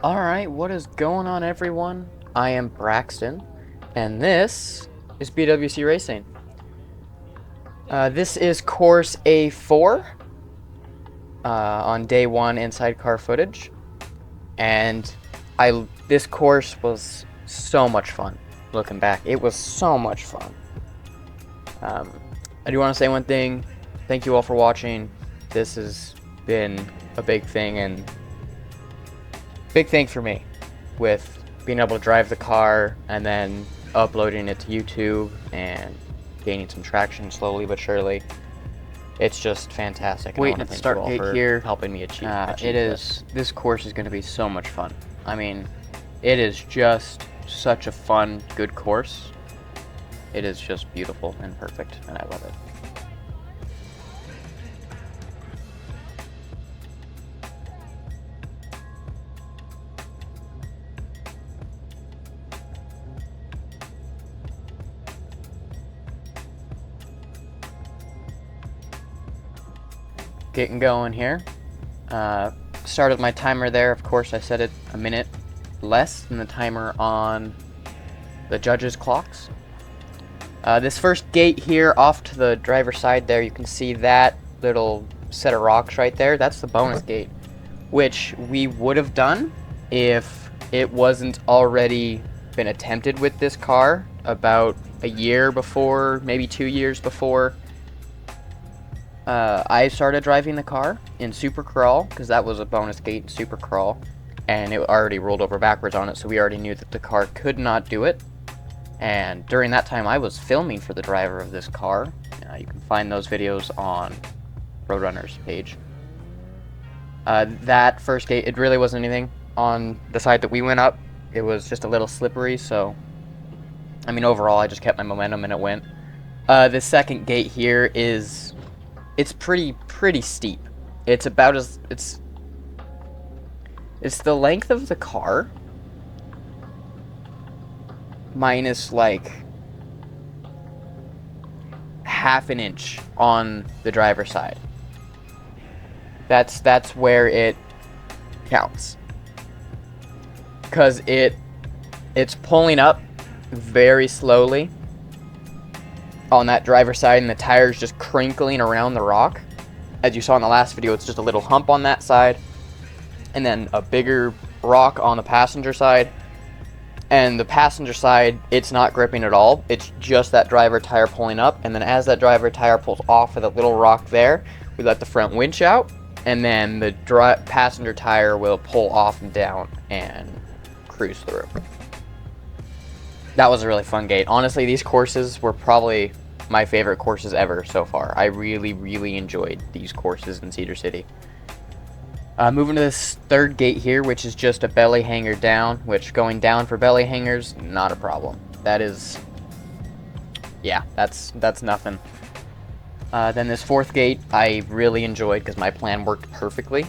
Alright, what is going on, everyone? I am Braxton, and this is BwcRacing. This is course A4 on day 1 inside car footage, and this course was so much fun. Looking back, it was so much fun. I do want to say one thing. Thank you all for watching. This has been a big thing, and big thing for me with being able to drive the car and then uploading it to YouTube and gaining some traction slowly but surely. It's just fantastic. Waiting at the start gate here, helping me achieve this course is going to be so much fun. I mean, it is just such a fun, good course. It is just beautiful and perfect, and I love it. Getting going here. Started my timer there. Of course, I set it a minute less than the timer on the judges' clocks. This first gate here off to the driver's side there, you can see that little set of rocks right there. That's the bonus gate, which we would have done if it wasn't already been attempted with this car about a year before, maybe 2 years before I started driving the car in Super Crawl, because that was a bonus gate in Super Crawl, and it already rolled over backwards on it, so we already knew that the car could not do it. And during that time, I was filming for the driver of this car. You can find those videos on RoadRunner's page. That first gate, it really wasn't anything on the side that we went up. It was just a little slippery, so I mean, overall, I just kept my momentum and it went. The second gate here is... it's pretty steep. It's about as it's the length of the car minus like half an inch on the driver's side. That's where it counts. 'Cause it's pulling up very slowly on that driver's side, and the tire's just crinkling around the rock. As you saw in the last video, it's just a little hump on that side, and then a bigger rock on the passenger side. And the passenger side, it's not gripping at all. It's just that driver tire pulling up, and then as that driver tire pulls off of the little rock there, we let the front winch out, and then the passenger tire will pull off and down and cruise through. That was a really fun gate. Honestly, these courses were probably my favorite courses ever so far. I really enjoyed these courses in Cedar City. Moving to this third gate here, which is just a belly hanger down, which going down for belly hangers, not a problem. That is, yeah, that's nothing. Then this fourth gate, I really enjoyed because my plan worked perfectly.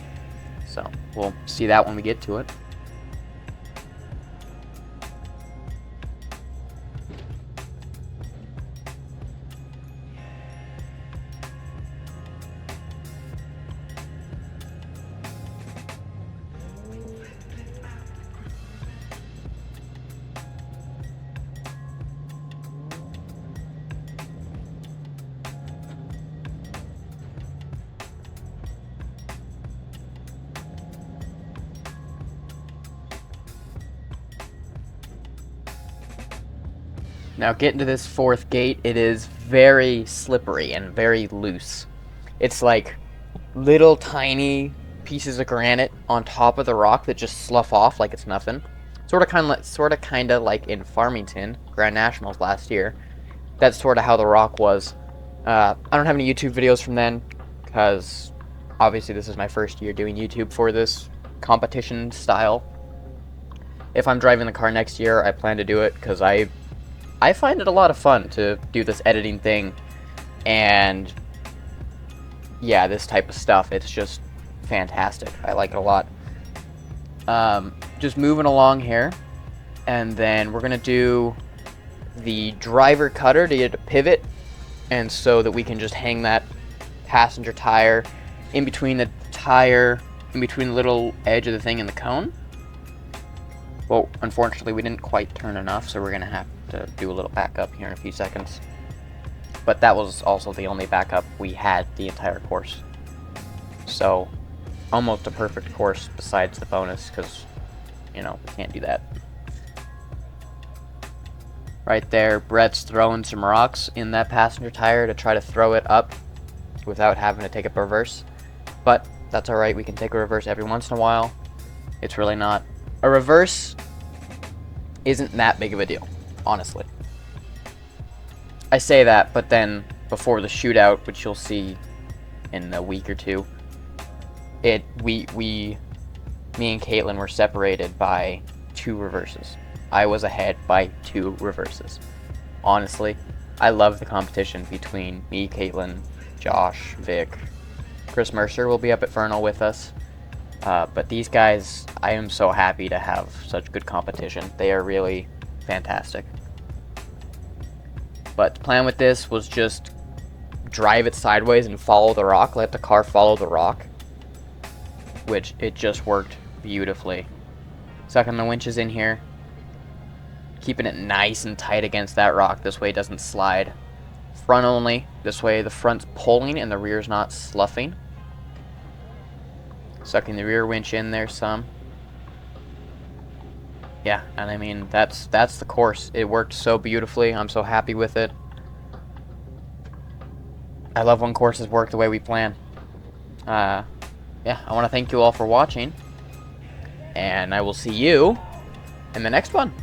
So we'll see that when we get to it. Now getting to this fourth gate, it is very slippery and very loose. It's like little tiny pieces of granite on top of the rock that just slough off like it's nothing. Sort of kind of like in Farmington Grand Nationals last year. That's sort of how the rock was. I don't have any YouTube videos from then, because obviously this is my first year doing YouTube for this competition style. If I'm driving the car next year, I plan to do it because I find it a lot of fun to do this editing thing, and yeah, this type of stuff. It's just fantastic. I like it a lot. Just moving along here, and then we're gonna do the driver cutter to get a pivot, and so that we can just hang that passenger tire in between the tire, in between the little edge of the thing and the cone. Well, unfortunately, we didn't quite turn enough, so we're going to have to do a little backup here in a few seconds. But that was also the only backup we had the entire course. So, almost a perfect course besides the bonus, because, you know, we can't do that. Right there, Brett's throwing some rocks in that passenger tire to try to throw it up without having to take a reverse. But that's alright, we can take a reverse every once in a while. It's really not. A reverse isn't that big of a deal, honestly. I say that, but then before the shootout, which you'll see in a week or two, me and Caitlin were separated by 2 reverses. I was ahead by 2 reverses. Honestly, I love the competition between me, Caitlin, Josh, Vic. Chris Mercer will be up at Fernal with us. But these guys, I am so happy to have such good competition. They are really fantastic. But the plan with this was just drive it sideways and follow the rock, let the car follow the rock, which it just worked beautifully. Sucking the winches in here, keeping it nice and tight against that rock, this way it doesn't slide. Front only, this way the front's pulling and the rear's not sloughing. Sucking the rear winch in there some. Yeah, and I mean, that's the course. It worked so beautifully. I'm so happy with it. I love when courses work the way we plan. Yeah, I want to thank you all for watching. And I will see you in the next one.